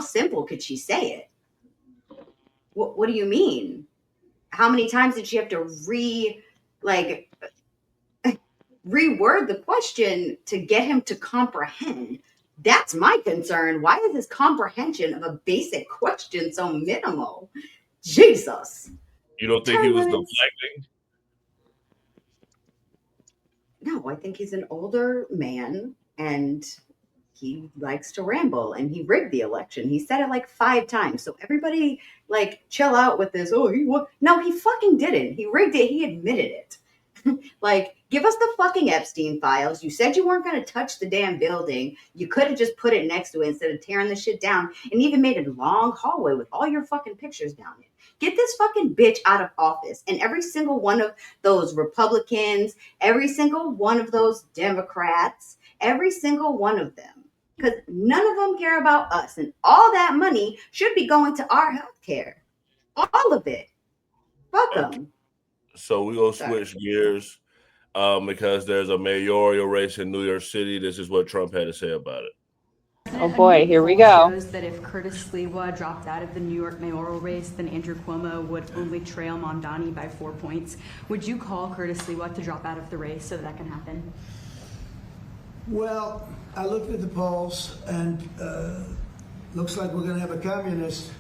simple could she say it? What do you mean? How many times did she have to reword the question to get him to comprehend? That's my concern. Why is his comprehension of a basic question so minimal? Jesus. You don't think he was deflecting? No, I think he's an older man and he likes to ramble, and he rigged the election. He said it like 5 times. So everybody chill out with this. Oh, no, he fucking didn't. He rigged it. He admitted it. Give us the fucking Epstein files. You said you weren't going to touch the damn building. You could have just put it next to it instead of tearing the shit down, and even made a long hallway with all your fucking pictures down it. Get this fucking bitch out of office. And every single one of those Republicans, every single one of those Democrats, every single one of them. Because none of them care about us. And all that money should be going to our health care. All of it. Fuck them. So we're going to switch gears because there's a mayoral race in New York City. This is what Trump had to say about it. Oh boy, here we go. Shows that if Curtis Sliwa dropped out of the New York mayoral race, then Andrew Cuomo would only trail Mamdani by 4 points. Would you call Curtis Sliwa to drop out of the race so that can happen? Well, I looked at the polls, and looks like we're going to have a communist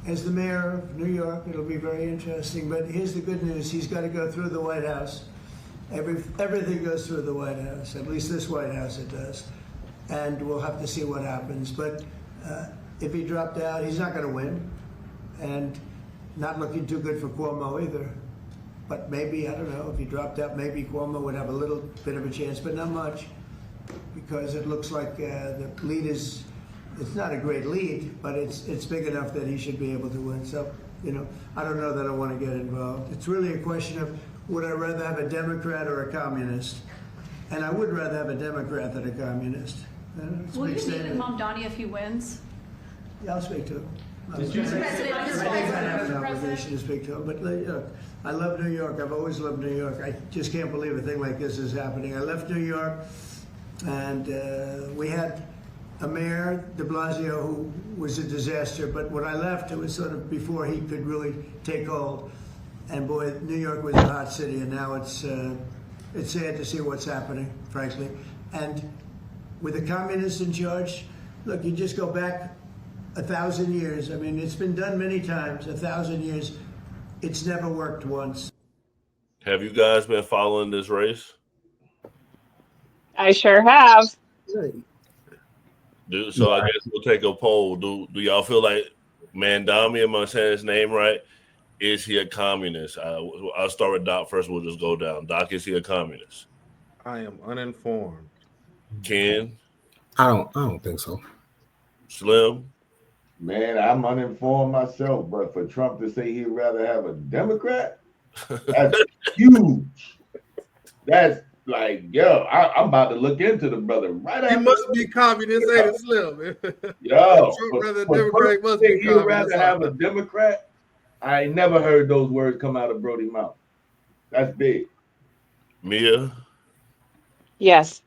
as the mayor of New York. It'll be very interesting. But here's the good news: he's got to go through the White House. Everything goes through the White House. At least this White House it does. And we'll have to see what happens. But if he dropped out, he's not going to win, and not looking too good for Cuomo either. But maybe, I don't know, if he dropped out, maybe Cuomo would have a little bit of a chance, but not much, because it looks like the lead is, it's not a great lead, but it's big enough that he should be able to win. So, I don't know that I want to get involved. It's really a question of, would I rather have a Democrat or a communist? And I would rather have a Democrat than a communust. Will you meet with Mamdani if he wins? Yeah, I'll speak to him. Did you I think I have an obligation to speak to him. But I love New York. I've always loved New York. I just can't believe a thing like this is happening. I left New York, and we had a mayor, de Blasio, who was a disaster. But when I left, it was sort of before he could really take hold. And boy, New York was a hot city, and now it's sad to see what's happening, frankly. And with the communists in charge, look, you just go back 1,000 years. I mean, it's been done many times, 1,000 years. It's never worked once. Have you guys been following this race? I sure have. So I guess we'll take a poll. Do y'all feel like Mamdani, am I saying his name right? Is he a communist? I'll start with Doc first. We'll just go down. Doc, is he a communist? I am uninformed. Ken? I don't think so. Slim? Man, I'm uninformed myself, but for Trump to say he'd rather have a Democrat, that's huge. That's like, yo, I'm about to look into the brother right after. He must be communist, ain't it, Slim? Yo, Trump rather Democrat must be he'd rather have a Democrat. I ain't never heard those words come out of Brody's mouth. That's big. Mia? Yes.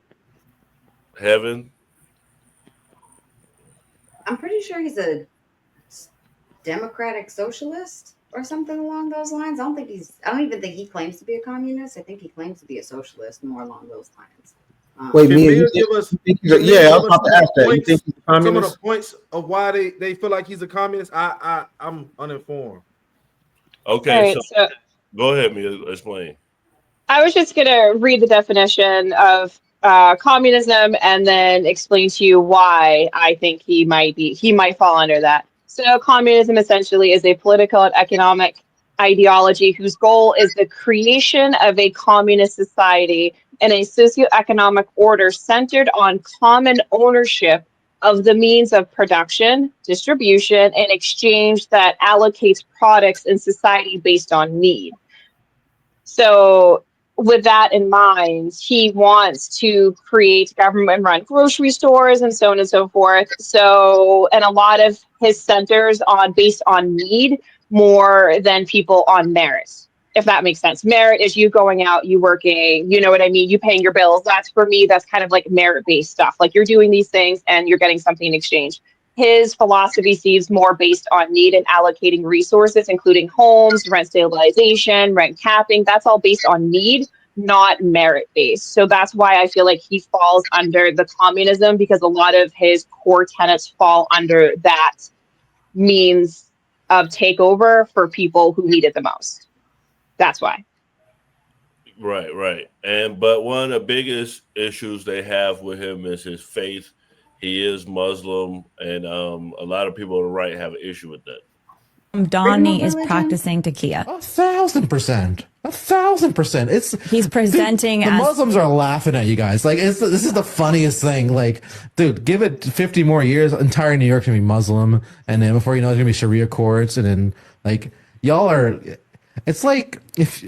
Heaven? I'm pretty sure he's a democratic socialist or something along those lines. I don't even think he claims to be a communist. I think he claims to be a socialist, more along those lines. Wait, Mia, I was about to ask that. You think he's a communist? Some of the points of why they feel like he's a communist, I'm uninformed. Okay, right, so go ahead, Mia, explain. I was just going to read the definition of communism and then explain to you why I think he might fall under that. So communism essentially is a political and economic ideology whose goal is the creation of a communist society and a socioeconomic order centered on common ownership of the means of production, distribution, and exchange that allocates products in society based on need. So with that in mind, he wants to create government-run grocery stores and so on and so forth. So, and a lot of his centers based on need more than people on merit, if that makes sense. Merit is you going out, you working, you know what I mean? You paying your bills. That's for me, that's kind of like merit-based stuff. Like you're doing these things and you're getting something in exchange. his philosophy seems more based on need and allocating resources, including homes, rent stabilization, rent capping. That's all based on need, not merit based. So that's why I feel like he falls under the communism, because a lot of his core tenets fall under that means of takeover for people who need it the most. That's why. Right. But one of the biggest issues they have with him is his faith. He is Muslim, and a lot of people on the right have an issue with that. Mamdani is practicing taqiyya. 1,000%. 1,000%. He's presenting the as Muslims are laughing at you guys. Like, this is the funniest thing. Like, dude, give it 50 more years, entire New York's gonna be Muslim, and then before you know, it's gonna be Sharia courts, and then like y'all are. It's like it's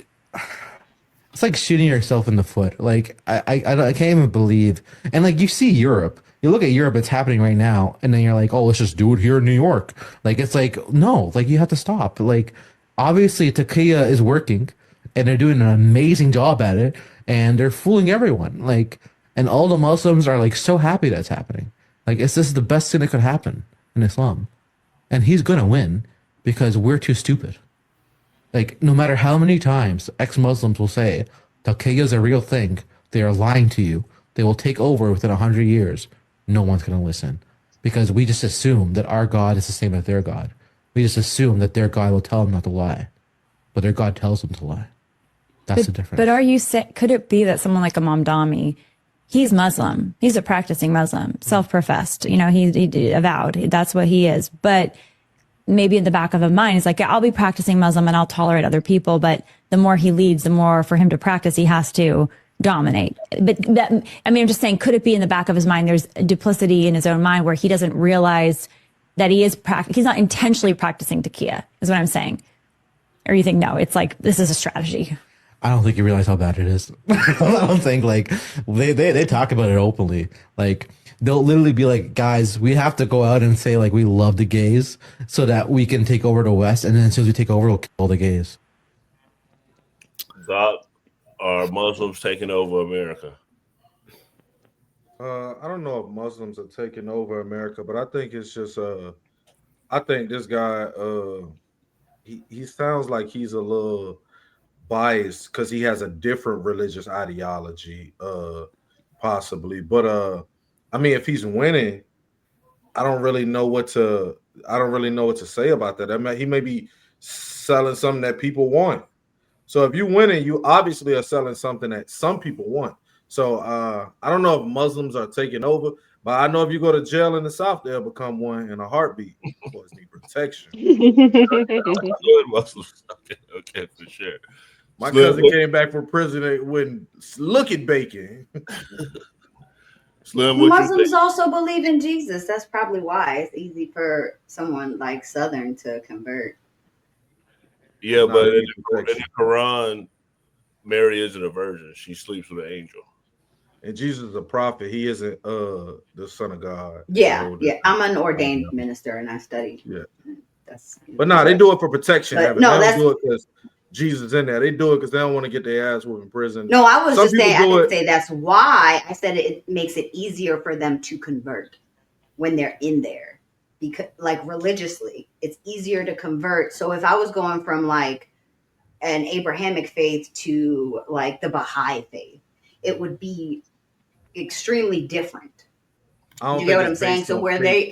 like shooting yourself in the foot. Like I can't even believe. And like you see Europe. You look at Europe, it's happening right now, and then you're like, oh, let's just do it here in New York. Like, it's like, no, like, you have to stop. Like, obviously, Taqiyya is working, and they're doing an amazing job at it, and they're fooling everyone. Like, and all the Muslims are, like, so happy that's happening. Like, this is the best thing that could happen in Islam. And he's going to win because we're too stupid. Like, no matter how many times ex-Muslims will say, Taqiyya is a real thing, they are lying to you. They will take over within 100 years. No one's going to listen because we just assume that our God is the same as their God. We just assume that their God will tell them not to lie, but their God tells them to lie. That's the difference. But are you could it be that someone like a Mamdani, he's Muslim, he's a practicing Muslim, self-professed, you know, he avowed, that's what he is. But maybe in the back of his mind, he's like, yeah, I'll be practicing Muslim and I'll tolerate other people. But the more he leads, the more for him to practice, he has to dominate. But that, I mean, I'm just saying, could it be in the back of his mind, there's duplicity in his own mind where he doesn't realize that he is he's not intentionally practicing taqiyya, is what I'm saying. Or you think, no, it's like, this is a strategy. I don't think you realize how bad it is. I don't think, like, they talk about it openly. Like, they'll literally be like, guys, we have to go out and say, like, we love the gays so that we can take over the West. And then as soon as we take over, we'll kill the gays. Are Muslims taking over America? I don't know if Muslims are taking over America, but I think it's just I think this guy he sounds like he's a little biased because he has a different religious ideology, possibly. But I mean, if he's winning, I don't really know what to say about that. I mean, he may be selling something that people want. So if you're winning, you obviously are selling something that some people want. So I don't know if Muslims are taking over, but I know if you go to jail in the South, they'll become one in a heartbeat. Boys need protection. Muslims, okay, for sure. My cousin came back from prison and wouldn't look at bacon. Slim, Muslims also believe in Jesus. That's probably why it's easy for someone like Southern to convert. Yeah, but in the Quran, Mary isn't a virgin. She sleeps with an angel. And Jesus is a prophet. He isn't the son of God. Yeah. I'm an ordained minister and I studied. Yeah. That's, but no, they do it for protection. But, they don't do it because Jesus in there. They do it because they don't want to get their ass whooped in prison. No, I was just saying, I didn't say that's why. I said it makes it easier for them to convert when they're in there. Because, like, religiously, it's easier to convert. So if I was going from like an Abrahamic faith to like the Baha'i faith, it would be extremely different. You get what I'm saying? So where they,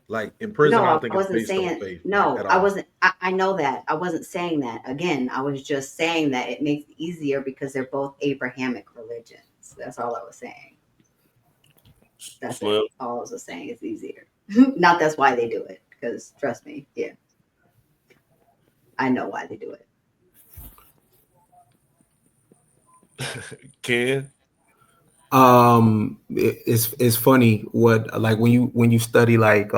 like in prison, no, I don't think I wasn't it's based saying, on faith. no, I wasn't. I know that. I wasn't saying that. Again, I was just saying that it makes it easier because they're both Abrahamic religions. That's all I was saying. That's all I was saying. It's easier. Not that's why they do it. Because trust me, yeah, I know why they do it. Ken, it's funny what, like, when you study like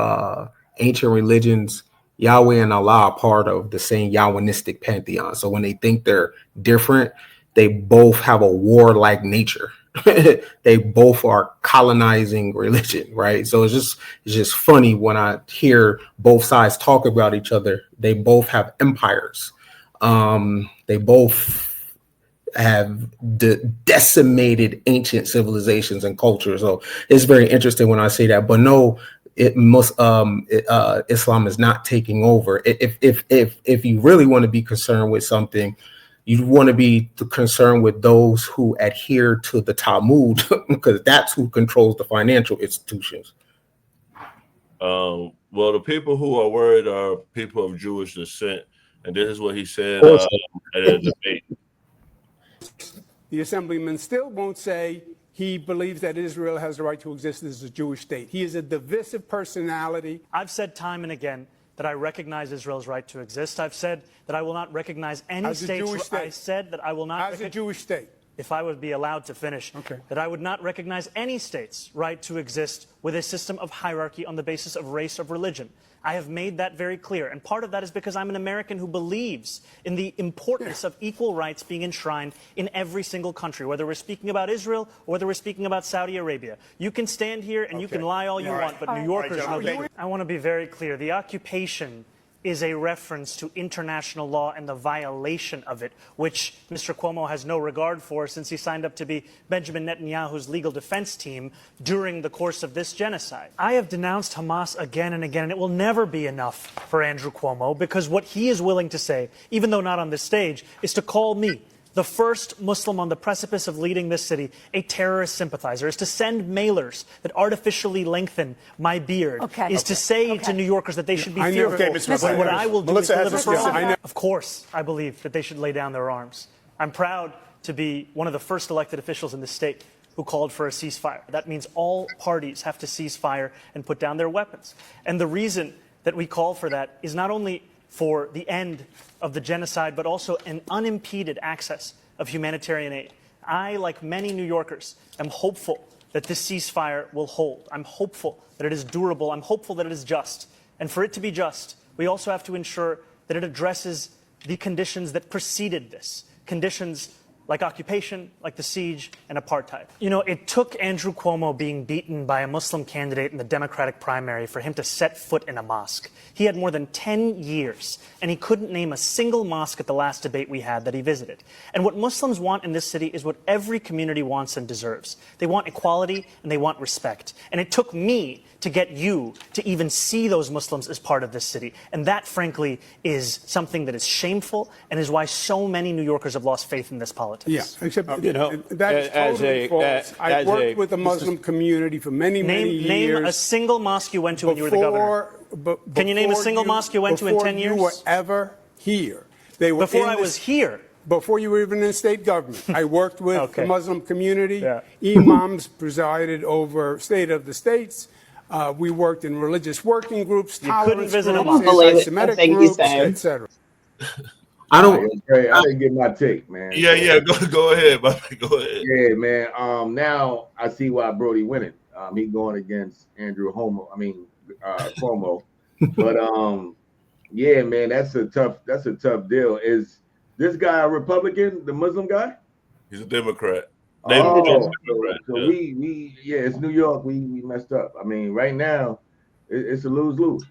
ancient religions, Yahweh and Allah are part of the same Yahwehistic pantheon. So when they think they're different, they both have a warlike nature. They both are colonizing religion, right? So it's just funny when I hear both sides talk about each other. They both have empires. They both decimated ancient civilizations and cultures. So it's very interesting when I say that. But no, Islam is not taking over. If you really want to be concerned with something, you want to be concerned with those who adhere to the Talmud, because that's who controls the financial institutions. Well, the people who are worried are people of Jewish descent, and this is what he said at a debate. The assemblyman still won't say he believes that Israel has the right to exist as a Jewish state. He is a divisive personality. I've said time and again that I recognize Israel's right to exist. I've said that I will not recognize any state. I said that I will not. As a Jewish state. If I would be allowed to finish, that I would not recognize any state's right to exist with a system of hierarchy on the basis of race or religion. I have made that very clear. And part of that is because I'm an American who believes in the importance of equal rights being enshrined in every single country, whether we're speaking about Israel or whether we're speaking about Saudi Arabia. You can stand here and you can lie all you want, but New Yorkers know. I want to be very clear. The occupation is a reference to international law and the violation of it, which Mr. Cuomo has no regard for since he signed up to be Benjamin Netanyahu's legal defense team during the course of this genocide. I have denounced Hamas again and again, and it will never be enough for Andrew Cuomo, because what he is willing to say, even though not on this stage, is to call me, the first Muslim on the precipice of leading this city, a terrorist sympathizer, is to send mailers that artificially lengthen my beard, to say to New Yorkers that they should be fearful. What I will do is deliver proof. Of course, I believe that they should lay down their arms. I'm proud to be one of the first elected officials in the state who called for a ceasefire. That means all parties have to cease fire and put down their weapons. And the reason that we call for that is not only for the end of the genocide, but also an unimpeded access of humanitarian aid. I, like many New Yorkers, am hopeful that this ceasefire will hold. I'm hopeful that it is durable. I'm hopeful that it is just. And for it to be just, we also have to ensure that it addresses the conditions that preceded this, conditions like occupation, like the siege, and apartheid. You know, it took Andrew Cuomo being beaten by a Muslim candidate in the Democratic primary for him to set foot in a mosque. He had more than 10 years, and he couldn't name a single mosque at the last debate we had that he visited. And what Muslims want in this city is what every community wants and deserves. They want equality, and they want respect. And it took me to get you to even see those Muslims as part of this city. And that, frankly, is something that is shameful and is why so many New Yorkers have lost faith in this politics. Yeah, except, you know, that is totally false. I worked with the Muslim community for many years. Name a single mosque you went to when you were the governor. Can you name a single mosque you went to in 10 years? Before you were ever here. They were before I was here. Before you were even in state government. I worked with the Muslim community. Imams presided over State of the States. We worked in religious working groups, you couldn't visit a mosque, anti-Semitic groups, etc. I don't. I didn't get my take, man. Yeah. Go ahead, Bobby. Go ahead. Yeah, man. Now I see why Brody winning. He going against Andrew Cuomo. But yeah, man, that's a tough deal. Is this guy a Republican, the Muslim guy? He's a Democrat. So we it's New York. We messed up. I mean, right now it's a lose-lose.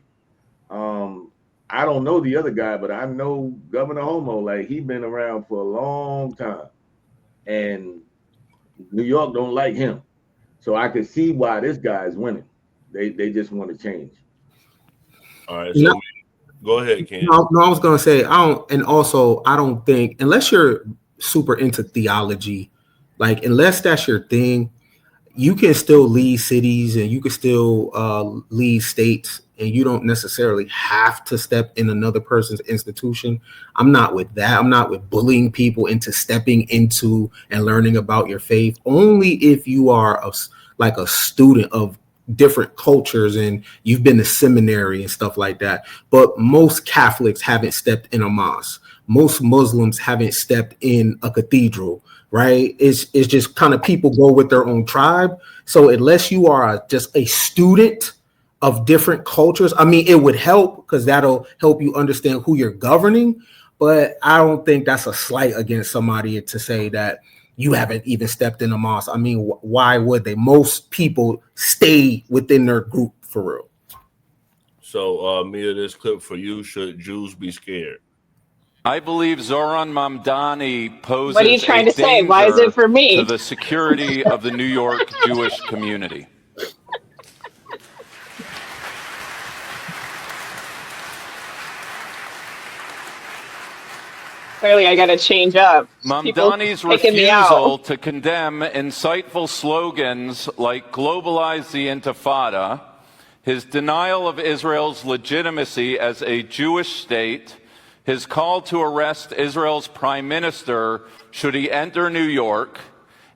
I don't know the other guy, but I know Governor Cuomo. Like, he been around for a long time, and New York don't like him. So I can see why this guy is winning. They just want to change. All right, so go ahead, Ken. No, I was gonna say I don't think, unless you're super into theology, like unless that's your thing, you can still lead cities and you can still lead states, and you don't necessarily have to step in another person's institution. I'm not with that. I'm not with bullying people into stepping into and learning about your faith. Only if you are a student of different cultures and you've been to seminary and stuff like that. But most Catholics haven't stepped in a mosque. Most Muslims haven't stepped in a cathedral, right? It's just kind of people go with their own tribe. So unless you are just a student of different cultures, I mean, it would help because that'll help you understand who you're governing. But I don't think that's a slight against somebody to say that you haven't even stepped in a mosque. I mean, why would they? Most people stay within their group for real. So, Mia, this clip for you: should Jews be scared? I believe Zoran Mamdani poses What are you trying a to say? Why is danger it for me? to the security of the New York Jewish community. Clearly, I got to change up. People Mamdani's picking me out. refusal to condemn inciteful slogans like globalize the Intifada, his denial of Israel's legitimacy as a Jewish state, his call to arrest Israel's prime minister should he enter New York,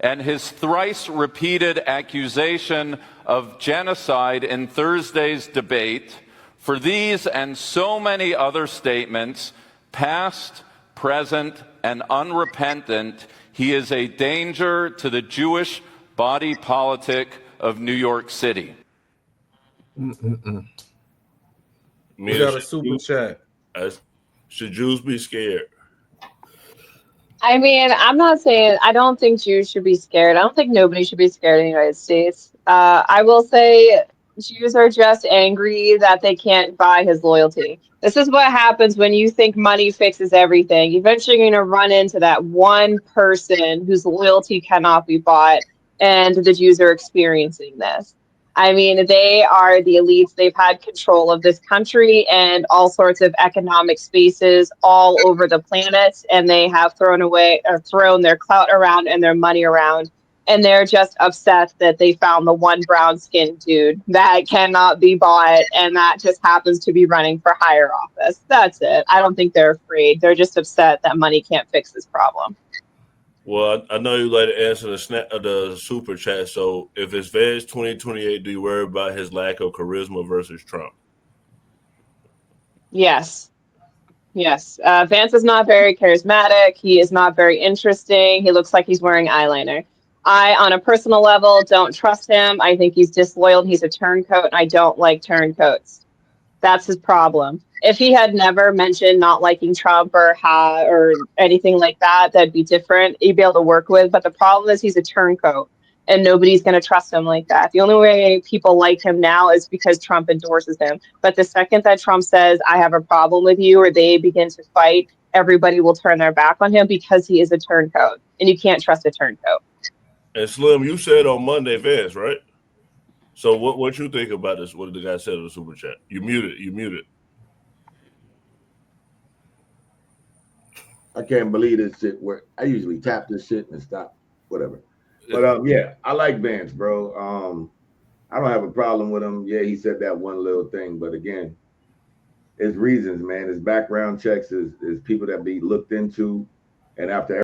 and his thrice repeated accusation of genocide in Thursday's debate, for these and so many other statements, past, present, and unrepentant, he is a danger to the Jewish body politic of New York City. We got a super chat. Should Jews be scared? I mean, I'm not saying I don't think Jews should be scared. I don't think nobody should be scared in the United States. I will say Jews are just angry that they can't buy his loyalty. This is what happens when you think money fixes everything. Eventually, you're going to run into that one person whose loyalty cannot be bought, and the Jews are experiencing this. I mean, they are the elites. They've had control of this country and all sorts of economic spaces all over the planet, and they have thrown their clout around and their money around. And they're just upset that they found the one brown-skinned dude that cannot be bought, and that just happens to be running for higher office. That's it. I don't think they're afraid. They're just upset that money can't fix this problem. Well, I know you like to answer the super chat. So if it's Vance 2028, do you worry about his lack of charisma versus Trump? Yes. Yes. Vance is not very charismatic. He is not very interesting. He looks like he's wearing eyeliner. I, on a personal level, don't trust him. I think he's disloyal. He's a turncoat, and I don't like turncoats. That's his problem. If he had never mentioned not liking Trump or anything like that, that'd be different. He'd be able to work with. But the problem is he's a turncoat, and nobody's going to trust him like that. The only way people like him now is because Trump endorses him. But the second that Trump says, I have a problem with you, or they begin to fight, everybody will turn their back on him because he is a turncoat, and you can't trust a turncoat. And Slim, you said on Monday, Vance, right? So what you think about this? What the guy said in the super chat? You muted. I can't believe this shit work. I usually tap this shit and stop, whatever. But yeah, I like Vance, bro. I don't have a problem with him. Yeah, he said that one little thing, but again, his reasons, man, his background checks is people that be looked into, and after